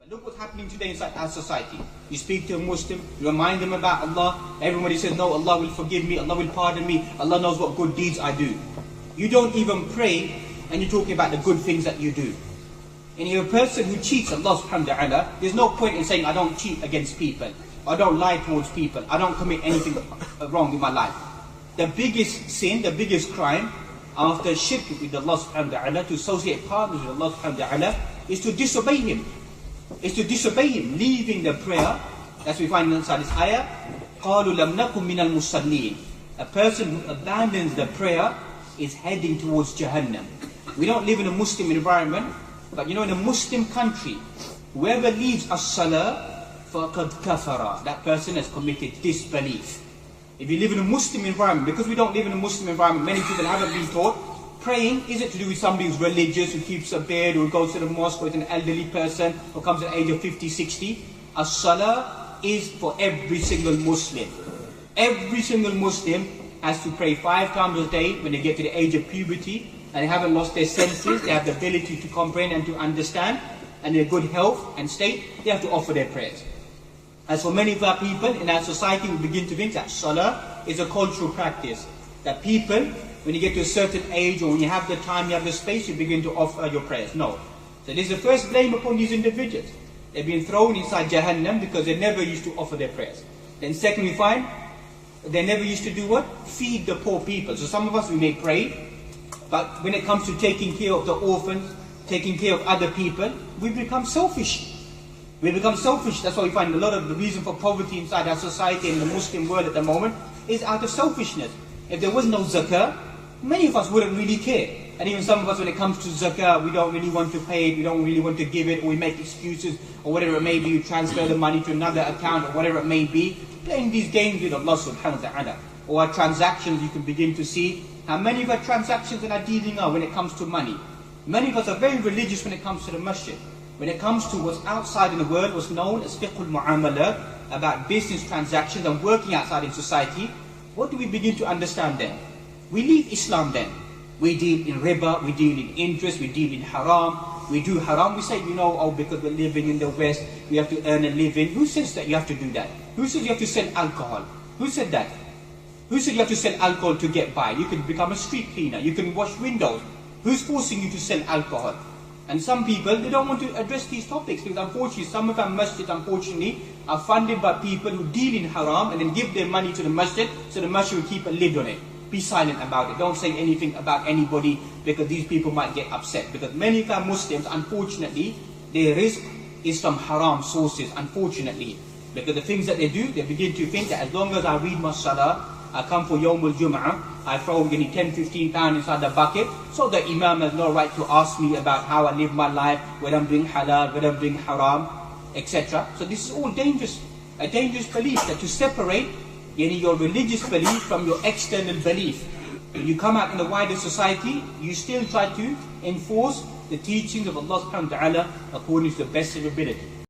Look what's happening today inside our society. You speak to a Muslim, you remind them about Allah. Everybody says, no, Allah will forgive me, Allah will pardon me, Allah knows what good deeds I do. You don't even pray and you're talking about the good things that you do. And you're a person who cheats Allah subhanahu wa ta'ala. There's no point in saying, I don't cheat against people, I don't lie towards people, I don't commit anything wrong in my life. The biggest sin, the biggest crime after shirk with Allah subhanahu wa ta'ala, to associate partners with Allah subhanahu wa ta'ala, is to disobey Him. Is to disobey Him, leaving the prayer. That's what we find inside this ayah. قَالُوا لَمْ نَكُمْ مِنَ الْمُصَلِّينَ. A person who abandons the prayer is heading towards Jahannam. We don't live in a Muslim environment, but in a Muslim country, whoever leaves as-salah, فَقَدْ كَفَرَ. That person has committed disbelief. If you live in a Muslim environment, because we don't live in a Muslim environment, many people haven't been taught, praying isn't to do with somebody who's religious, who keeps a beard, or goes to the mosque, or is an elderly person, or comes at the age of 50, 60. As-salah is for every single Muslim. Every single Muslim has to pray 5 times a day when they get to the age of puberty, and they haven't lost their senses, they have the ability to comprehend and to understand, and they're good health and state, they have to offer their prayers. As for many of our people in our society, we begin to think that salah is a cultural practice. That people, when you get to a certain age, or when you have the time, you have the space, you begin to offer your prayers. No. So this is the first blame upon these individuals. They've been thrown inside Jahannam because they never used to offer their prayers. Then second, we find they never used to do what? Feed the poor people. So some of us, we may pray, but when it comes to taking care of the orphans, taking care of other people, we become selfish. We become selfish. That's why we find a lot of the reason for poverty inside our society and the Muslim world at the moment is out of selfishness. If there was no zakah, many of us wouldn't really care. And even some of us, when it comes to zakah, we don't really want to pay it, we don't really want to give it, or we make excuses, or whatever it may be, you transfer the money to another account, or whatever it may be, playing these games with Allah subhanahu wa ta'ala. Or our transactions, you can begin to see how many of our transactions and our dealing are when it comes to money. Many of us are very religious when it comes to the masjid. When it comes to what's outside in the world, what's known as fiqhul mu'amalat, about business transactions and working outside in society, what do we begin to understand then? We leave Islam then. We deal in riba, we deal in interest, we deal in haram, we do haram. We say, because we're living in the West, we have to earn a living. Who says that you have to do that? Who says you have to sell alcohol? Who said that? Who said you have to sell alcohol to get by? You can become a street cleaner, you can wash windows. Who's forcing you to sell alcohol? And some people, they don't want to address these topics because unfortunately, some of our masjids, unfortunately, are funded by people who deal in haram and then give their money to the masjid, so the masjid will keep a lid on it. Be silent about it. Don't say anything about anybody because these people might get upset. Because many of our Muslims, unfortunately, their rizq is from haram sources, unfortunately. Because the things that they do, they begin to think that as long as I read my salah, I come for Yawmul Jum'ah, I throw 10, 15 pounds inside the bucket, so the Imam has no right to ask me about how I live my life, whether I'm doing halal, whether I'm doing haram, etc. So this is all dangerous. A dangerous belief, that to separate your religious belief from your external belief. When you come out in the wider society, you still try to enforce the teachings of Allah subhanahu wa ta'ala according to the best of your ability.